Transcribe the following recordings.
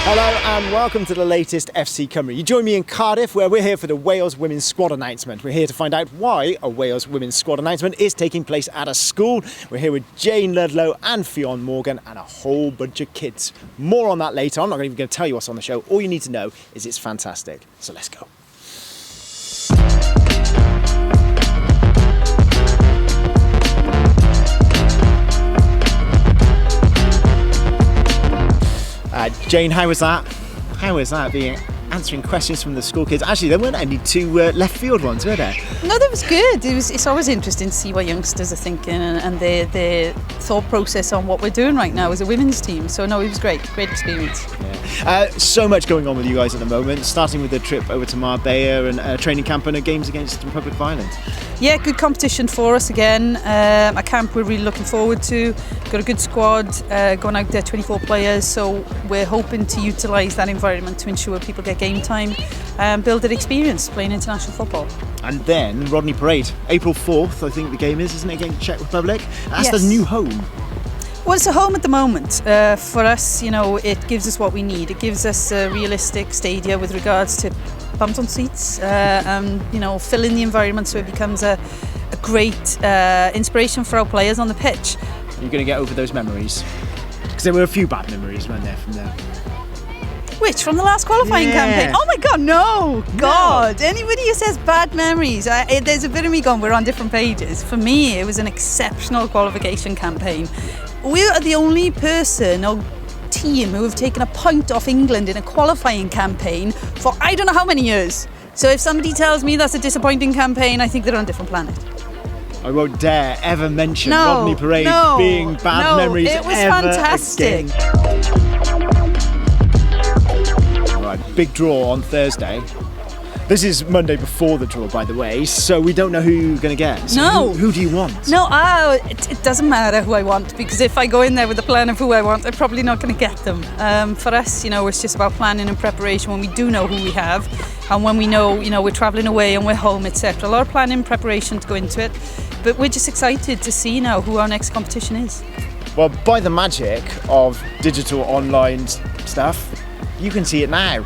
Hello and welcome to the latest FC Cymru. You join me in Cardiff where we're here for the Wales women's squad announcement. We're here to find out why a Wales women's squad announcement is taking place at a school. We're here with Jayne Ludlow and Fionn Morgan and a whole bunch of kids. More on that later. I'm not even going to tell you what's on the show. All you need to know is it's fantastic. So let's go. Jayne, how was that? How was that, being answering questions from the school kids? Actually, there weren't any two left field ones, were there? No, that was good. It's always interesting to see what youngsters are thinking and their thought process on what we're doing right now as a women's team. So no, it was great experience. Yeah. So much going on with you guys at the moment, starting with the trip over to Marbella and training camp and games against the Republic of Ireland. Yeah, good competition for us again. A camp we're really looking forward to. Got a good squad, going out there, 24 players, so we're hoping to utilise that environment to ensure people get game time and build an experience playing international football. And then Rodney Parade, April 4th, I think the game is, isn't it, against Czech Republic? That's Yes. the new home. Well, it's a home at the moment. For us, you know, it gives us what we need. It gives us a realistic stadia with regards to bums on seats, you know, fill in the environment so it becomes a great inspiration for our players on the pitch. You're going to get over those memories? Because there were a few bad memories, weren't there, from there? Which, from the last qualifying campaign? Oh my God, no! God, anybody who says bad memories, there's a bit of me going, we're on different pages. For me, it was an exceptional qualification campaign. We are the only person or team who have taken a point off England in a qualifying campaign for I don't know how many years. So if somebody tells me that's a disappointing campaign, I think they're on a different planet. I won't dare ever mention Rodney Parade being bad memories it was ever fantastic. All right, big draw on Thursday. This is Monday before the draw, by the way, so we don't know who you're going to get. So No. Who do you want? No, it doesn't matter who I want, because if I go in there with a plan of who I want, I'm probably not going to get them. For us, you know, it's just about planning and preparation when we do know who we have, and when we know, you know, we're travelling away and we're home, etc. A lot of planning and preparation to go into it, but we're just excited to see now who our next competition is. Well, by the magic of digital online stuff, you can see it now.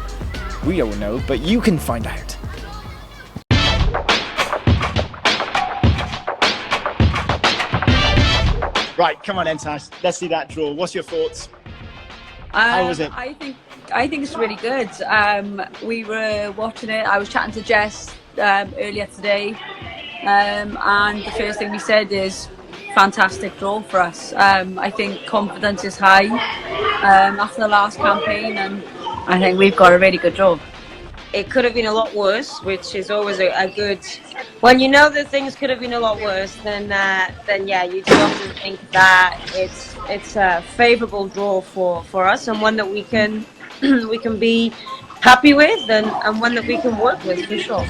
We don't know, but you can find out. Right, come on, Entas. Let's see that draw. What's your thoughts? How was it? I think it's really good. We were watching it. I was chatting to Jess earlier today, and the first thing we said is fantastic draw for us. I think confidence is high after the last campaign, and I think we've got a really good draw. It could have been a lot worse, which is always a good. When you know that things could have been a lot worse, then yeah, you do often think that it's a favourable draw for us, and one that we can be happy with, and one that we can work with for sure.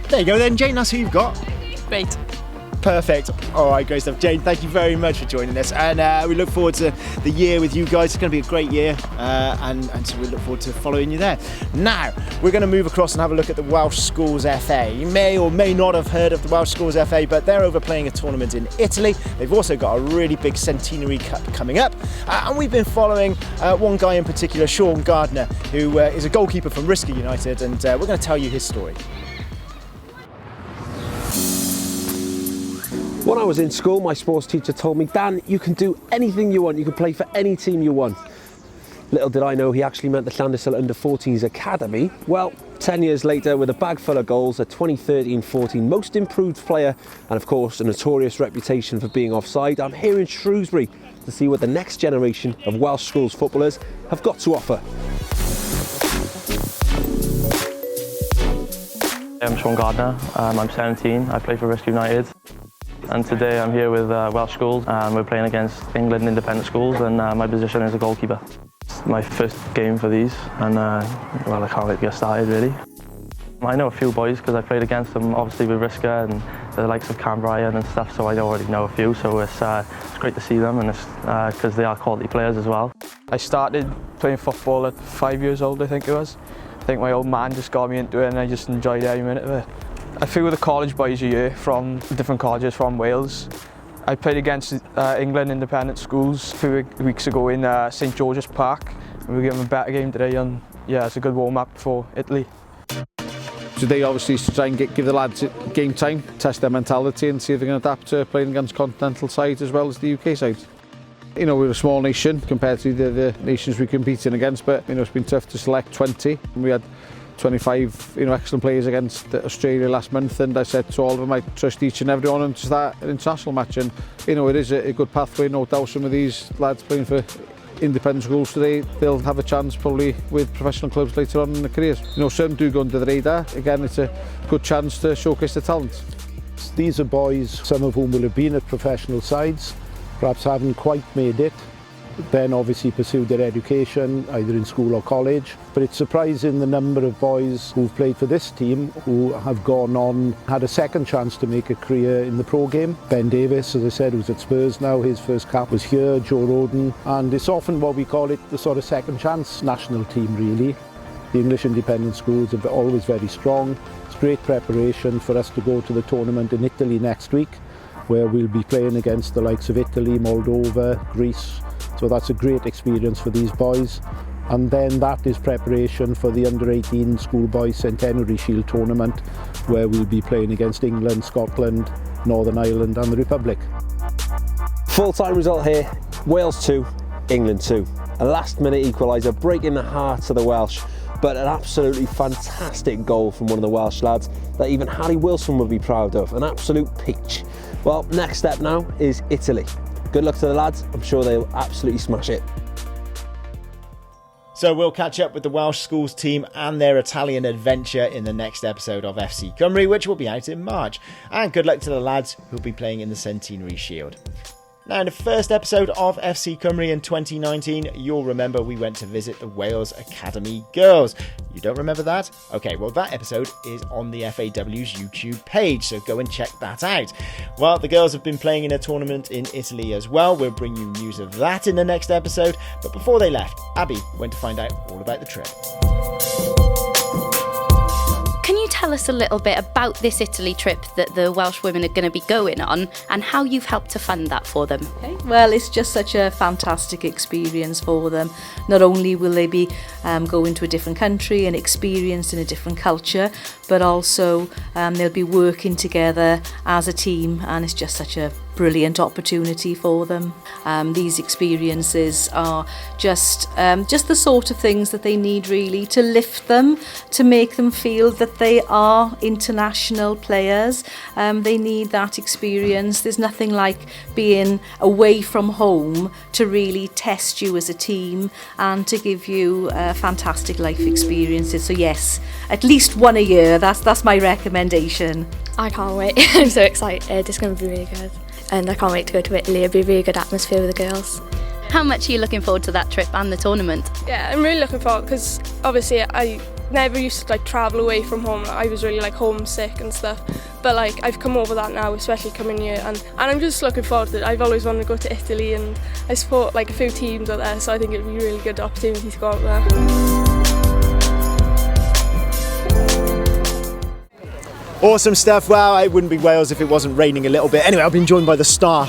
There you go then, Jayne, that's who you've got. Great. Perfect. All right, great stuff. Jayne, thank you very much for joining us, and we look forward to the year with you guys. It's going to be a great year, and so we look forward to following you there. Now, we're going to move across and have a look at the Welsh Schools FA. You may or may not have heard of the Welsh Schools FA, but they're over playing a tournament in Italy. They've also got a really big Centenary Cup coming up, and we've been following one guy in particular, Sean Gardner, who is a goalkeeper from Risca United, and we're going to tell you his story. When I was in school, my sports teacher told me, Dan, you can do anything you want. You can play for any team you want. Little did I know he actually meant the Llandyssil Under-14s Academy. Well, 10 years later, with a bag full of goals, a 2013-14 most improved player, and of course, a notorious reputation for being offside, I'm here in Shrewsbury to see what the next generation of Welsh Schools footballers have got to offer. I'm Sean Gardner, I'm 17, I play for Risca United. And today I'm here with Welsh Schools, and we're playing against England independent schools, and my position is a goalkeeper. It's my first game for these, and well, I can't wait to get started really. I know a few boys because I played against them obviously with Risca and the likes of Cam Ryan and stuff, so I already know a few, so it's great to see them, and it's because they are quality players as well. I started playing football at 5 years old, I think it was. I think my old man just got me into it, and I just enjoyed every minute of it. A few of the college boys a year from different colleges from Wales. I played against England independent schools a few weeks ago in St George's Park. We're giving a better game today, and yeah, it's a good warm-up for Italy. Today obviously is to try and give the lads game time, test their mentality and see if they can adapt to playing against continental sides as well as the UK sides. You know, we're a small nation compared to the nations we're competing against, but you know, it's been tough to select 20. We had 25 excellent players against Australia last month, and I said to all of them I trust each and every one of them to start an international match, and you know, it is a good pathway, no doubt. Some of these lads playing for independent schools today, they'll have a chance probably with professional clubs later on in their careers. You know, some do go under the radar. Again, it's a good chance to showcase their talent. These are boys, some of whom will have been at professional sides, perhaps haven't quite made it, then obviously pursued their education either in school or college. But it's surprising the number of boys who've played for this team who have gone on, had a second chance to make a career in the pro game. Ben Davies, as I said, who's at Spurs now, his first cap was here, Joe Roden, and it's often what we call it the sort of second chance national team really. The English independent schools are always very strong. It's great preparation for us to go to the tournament in Italy next week, where we'll be playing against the likes of Italy, Moldova, Greece. So that's a great experience for these boys. And then that is preparation for the under-18 schoolboys Centenary Shield tournament, where we'll be playing against England, Scotland, Northern Ireland and the Republic. Full-time result here, Wales 2, England 2. A last-minute equaliser breaking the hearts of the Welsh, but an absolutely fantastic goal from one of the Welsh lads that even Harry Wilson would be proud of, an absolute peach. Well, next step now is Italy. Good luck to the lads, I'm sure they'll absolutely smash it. So we'll catch up with the Welsh schools team and their Italian adventure in the next episode of FC Cymru, which will be out in March. And good luck to the lads who'll be playing in the Centenary Shield. Now, in the first episode of FC Cymru in 2019, you'll remember we went to visit the Wales Academy girls. You don't remember that? Okay, well, that episode is on the FAW's YouTube page, so go and check that out. Well, the girls have been playing in a tournament in Italy as well. We'll bring you news of that in the next episode. But before they left, Abby went to find out all about the trip. Can you tell us a little bit about this Italy trip that the Welsh women are going to be going on and how you've helped to fund that for them? Okay. Well, it's just such a fantastic experience for them. Not only will they be going to a different country and experienced in a different culture, but also they'll be working together as a team, and it's just such a brilliant opportunity for them. These experiences are just the sort of things that they need really to lift them, to make them feel that they are international players. They need that experience. There's nothing like being away from home to really test you as a team and to give you fantastic life experiences. So yes, at least one a year, that's my recommendation. I can't wait. I'm so excited. It's going to be really good. And I can't wait to go to Italy. It'll be a really good atmosphere with the girls. How much are you looking forward to that trip and the tournament? Yeah, I'm really looking forward because obviously I never used to travel away from home. I was really homesick and stuff. But I've come over that now, especially coming here, and I'm just looking forward to it. I've always wanted to go to Italy, and I support a few teams out there, so I think it'd be a really good opportunity to go out there. Awesome stuff. Wow, it wouldn't be Wales if it wasn't raining a little bit. Anyway, I've been joined by the star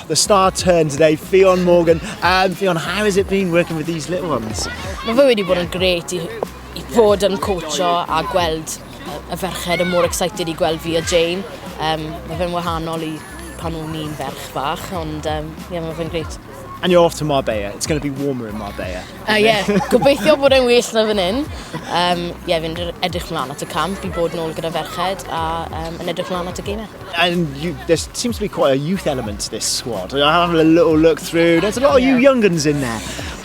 turn today, Ffion Morgan. Ffion, how has it been working with these little ones? Mae fe wedi bod yn gret I fod yn coacho a gweld y ferched yn mor excited I gweld fi a Jayne. Mae fe'n wahanol I pan o'n ni'n ferch fach, ond mae fe'n gret. And you're off to Marbella. It's going to be warmer in Marbella. Yeah, gobeithio bod e'n well na fan hyn. Fi'n edrych mlaen at y camp I bod nôl gyda ferched a yn edrych mlaen at y gemau. And there seems to be quite a youth element to this squad. I have a little look through. There's a lot of you young uns in there.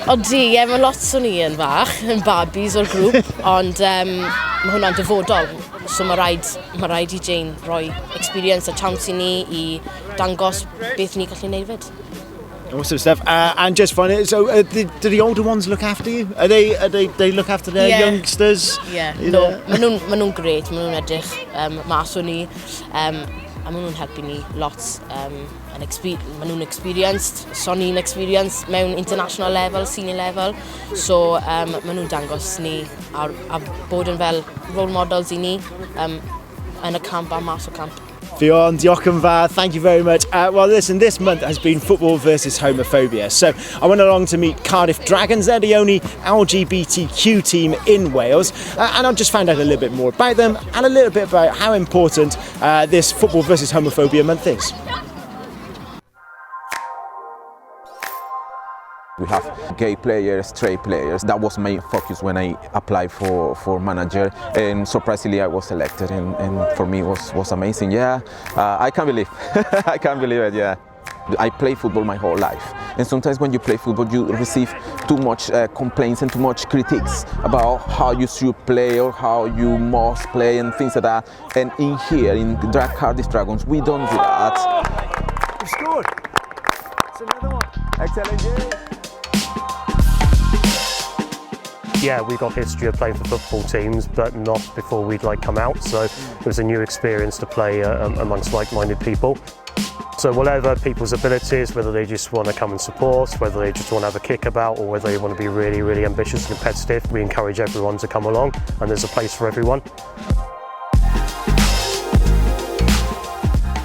Odi, mae lot o'n I yn fach, yn babis o'r grŵp, ond mae hwnna'n dyfodol. So mae rhaid I Jayne roi experience a chance I ni I dangos beth ni gallu neud fyd. Awesome stuff. And just finally, so do the older ones look after you? They look after their youngsters? Yeah, no, mae nhw'n gret, mae nhw'n edrych mas o ni, a mae nhw'n helpu ni lot. Mae nhw'n experienced, so ni'n experienced mewn international level, senior level, so mae nhw'n dangos ni a bod yn fel role models I ni. yn y camp a mas o camp. Fionn, diolch yn fawr, thank you very much. Well, listen, this month has been football versus homophobia. So I went along to meet Cardiff Dragons. They're the only LGBTQ team in Wales. And I just found out a little bit more about them and a little bit about how important this football versus homophobia month is. We have gay players, straight players. That was my focus when I applied for manager, and surprisingly I was selected, and for me it was amazing. Yeah, I can't believe I can't believe it. Yeah, I play football my whole life, and sometimes when you play football you receive too much complaints and too much critiques about how you should play or how you must play and things like that. And in here in Cardiff Dragons we don't do that. You scored. It's another one. Excellent. Yeah, we got history of playing for football teams, but not before we'd come out. So it was a new experience to play amongst like-minded people. So whatever people's abilities, whether they just want to come and support, whether they just want to have a kick about, or whether they want to be really, really ambitious and competitive, we encourage everyone to come along, and there's a place for everyone.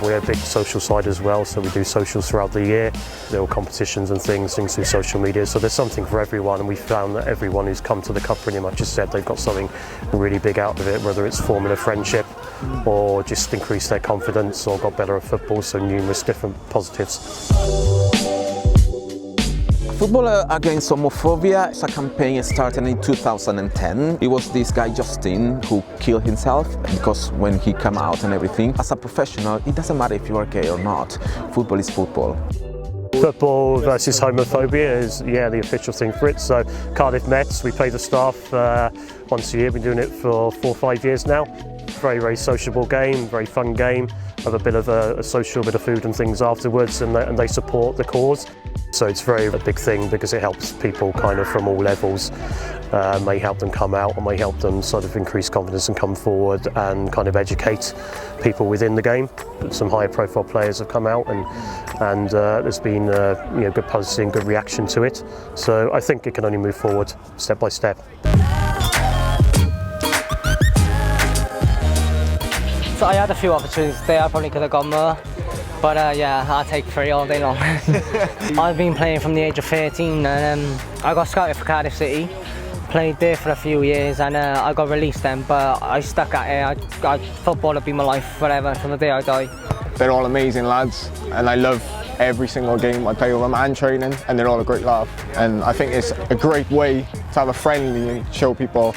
We're a big social side as well, so we do socials throughout the year. There are competitions and things through social media, so there's something for everyone, and we found that everyone who's come to the cup pretty much has said they've got something really big out of it, whether it's forming a friendship or just increase their confidence or got better at football, so numerous different positives. Football Against Homophobia is a campaign started in 2010. It was this guy Justin who killed himself because when he came out and everything. As a professional, it doesn't matter if you are gay or not. Football is football. Football versus homophobia is, the official thing for it. So Cardiff Mets, we play the staff once a year. We've been doing it for 4 or 5 years now. Very, very sociable game, very fun game. Have a bit of a social bit of food and things afterwards, and they support the cause. So it's a big thing because it helps people kind of from all levels. May help them come out, or may help them sort of increase confidence and come forward and kind of educate people within the game. Some higher profile players have come out, and there's been good publicity and good reaction to it. So I think it can only move forward step by step. So I had a few opportunities there, I probably could have gone more. But I'll take 3 all day long. I've been playing from the age of 13, and I got scouted for Cardiff City. Played there for a few years, and I got released then, but I stuck at it. Football will be my life forever, from the day I die. They're all amazing lads, and I love every single game I play with them and training, and they're all a great laugh. And I think it's a great way to have a friendly and show people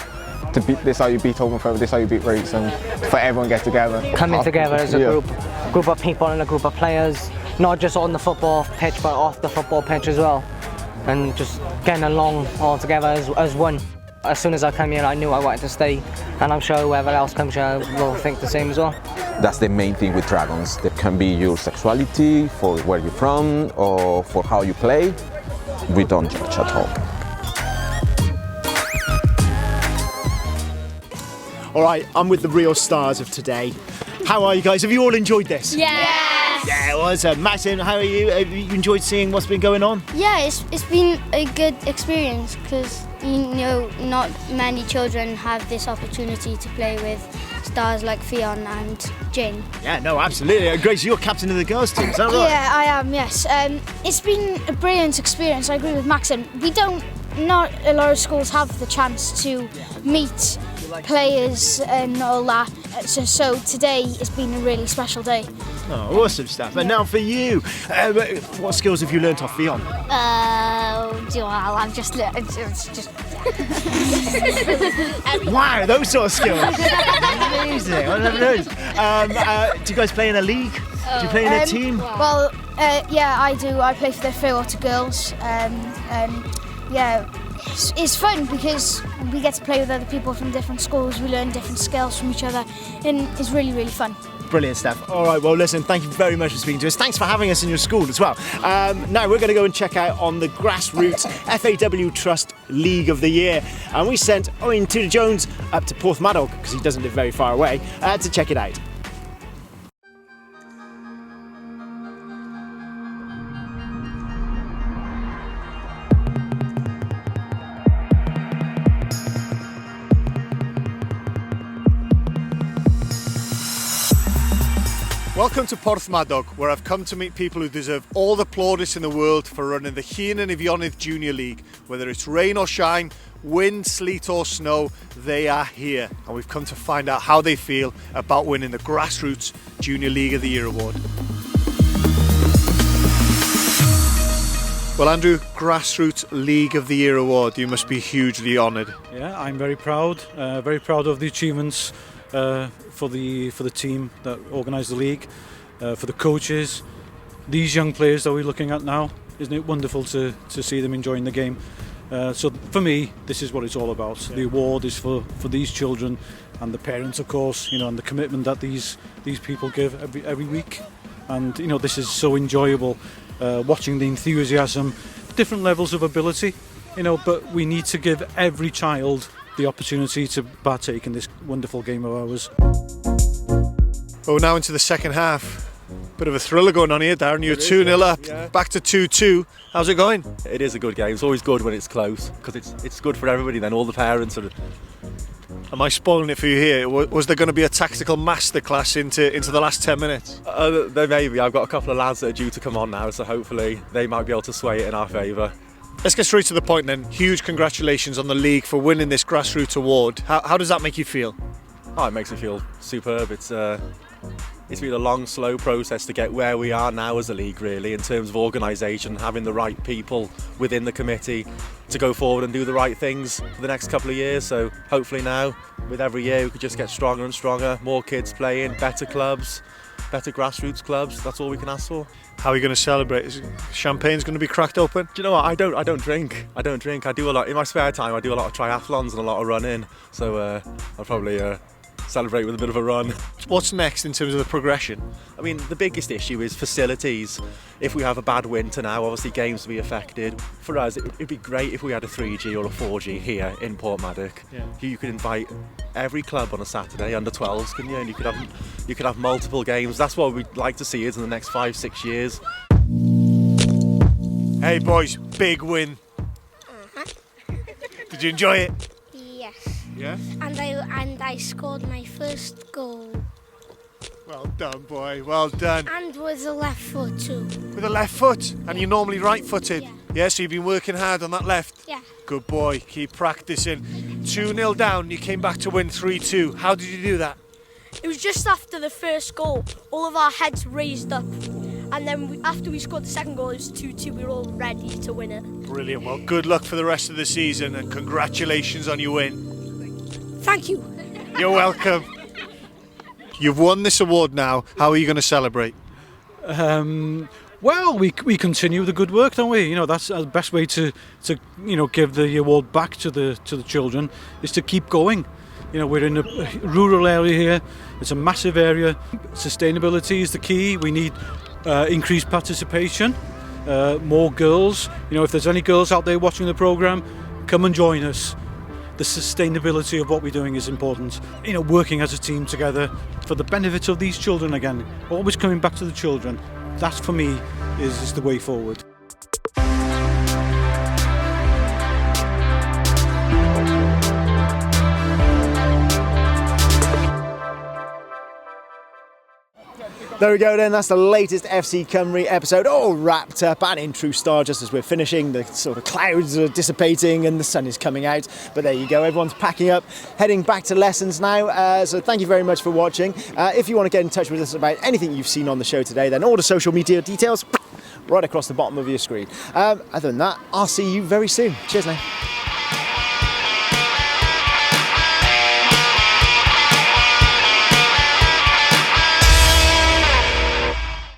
to beat this, how you beat homophobia, this how you beat race, and for everyone to get together. Coming together as a group of people and a group of players, not just on the football pitch but off the football pitch as well, and just getting along all together as one. As soon as I come here I knew I wanted to stay, and I'm sure whoever else comes here will think the same as well. That's the main thing with Dragons. There can be your sexuality, for where you're from, or for how you play. We don't judge at all. All right, I'm with the real stars of today. How are you guys? Have you all enjoyed this? Yes! Yeah, it was. Maxim, how are you? Have you enjoyed seeing what's been going on? Yeah, it's been a good experience because, not many children have this opportunity to play with stars like Fionn and Jayne. Yeah, no, absolutely. Grace, you're captain of the girls team, is that right? Yeah, I am, yes. It's been a brilliant experience. I agree with Maxim. Not a lot of schools have the chance to meet players and all that, so today has been a really special day. Oh, awesome stuff. And now for you, what skills have you learnt off Fionn? I'm just Wow, those sort of skills. Amazing. I never known. Do you guys play in a league? Do you play in a team? Well, yeah, I do. I play for the FAWales girls, and yeah, it's fun because we get to play with other people from different schools. We learn different skills from each other, and it's really, really fun. Brilliant stuff. All right, well, listen, thank you very much for speaking to us. Thanks for having us in your school as well. Now we're going to go and check out on the Grassroots FAW Trust League of the Year. And we sent Owen Tudor-Jones up to Porthmadog, because he doesn't live very far away, to check it out. Welcome to Porthmadog, where I've come to meet people who deserve all the plaudits in the world for running the Hyn and Ifionnydd Junior League. Whether it's rain or shine, wind, sleet or snow, they are here. And we've come to find out how they feel about winning the Grassroots Junior League of the Year award. Well, Andrew, Grassroots League of the Year award, you must be hugely honoured. Yeah, I'm very proud of the achievements for the team that organised the league, for the coaches, these young players that we're looking at now. Isn't it wonderful to see them enjoying the game? So for me, this is what it's all about. Yeah. The award is for these children and the parents, of course, and the commitment that these people give every week. And this is so enjoyable, watching the enthusiasm, different levels of ability, but we need to give every child the opportunity to partake in this wonderful game of ours. Well, we're now into the second half. Bit of a thriller going on here, Darren. You're 2-0 up, back to 2-2. How's it going? It is a good game. It's always good when it's close, because it's good for everybody then, all the parents. Am I spoiling it for you here? Was there going to be a tactical masterclass into the last 10 minutes? There may be. I've got a couple of lads that are due to come on now, so hopefully they might be able to sway it in our favour. Let's get straight to the point then. Huge congratulations on the league for winning this Grassroots award. How does that make you feel? Oh, it makes me feel superb. It's been a long, slow process to get where we are now as a league, really, in terms of organisation, having the right people within the committee to go forward and do the right things for the next couple of years. So hopefully now, with every year, we could just get stronger and stronger, more kids playing, better clubs, better grassroots clubs. That's all we can ask for. How are you going to celebrate? Is champagne's going to be cracked open? Do you know what? I don't drink. I do a lot in my spare time. I do a lot of triathlons and a lot of running. So I'll probably celebrate with a bit of a run. What's next in terms of the progression? I mean, the biggest issue is facilities. If we have a bad winter now, obviously games will be affected. For us, it'd be great if we had a 3G or a 4G here in Porthmadog. Yeah. You could invite every club on a Saturday, under 12s, couldn't you? And you could have multiple games. That's what we'd like to see is in the next 5-6 years. Hey boys, big win. Did you enjoy it? Yes. Yeah? And I scored my first goal. Well done, boy. Well done. And with the left foot too. With the left foot? And you're normally right-footed? Yeah, so you've been working hard on that left? Yeah. Good boy. Keep practicing. 2-0 down, you came back to win 3-2. How did you do that? It was just after the first goal. All of our heads raised up. And then after we scored the second goal, it was 2-2. We were all ready to win it. Brilliant. Well, good luck for the rest of the season and congratulations on your win. Thank you. You're welcome. You've won this award now. How are you going to celebrate? Well, we continue the good work, don't we? That's the best way to give the award back to the children is to keep going. We're in a rural area here. It's a massive area. Sustainability is the key. We need increased participation, more girls. If there's any girls out there watching the programme, come and join us. The sustainability of what we're doing is important. Working as a team together for the benefit of these children again. Always coming back to the children. That for me is the way forward. There we go then, that's the latest FC Cymru episode all wrapped up and in true style just as we're finishing. The sort of clouds are dissipating and the sun is coming out. But there you go, everyone's packing up, heading back to lessons now. So thank you very much for watching. If you want to get in touch with us about anything you've seen on the show today, then all the social media details right across the bottom of your screen. Other than that, I'll see you very soon. Cheers now.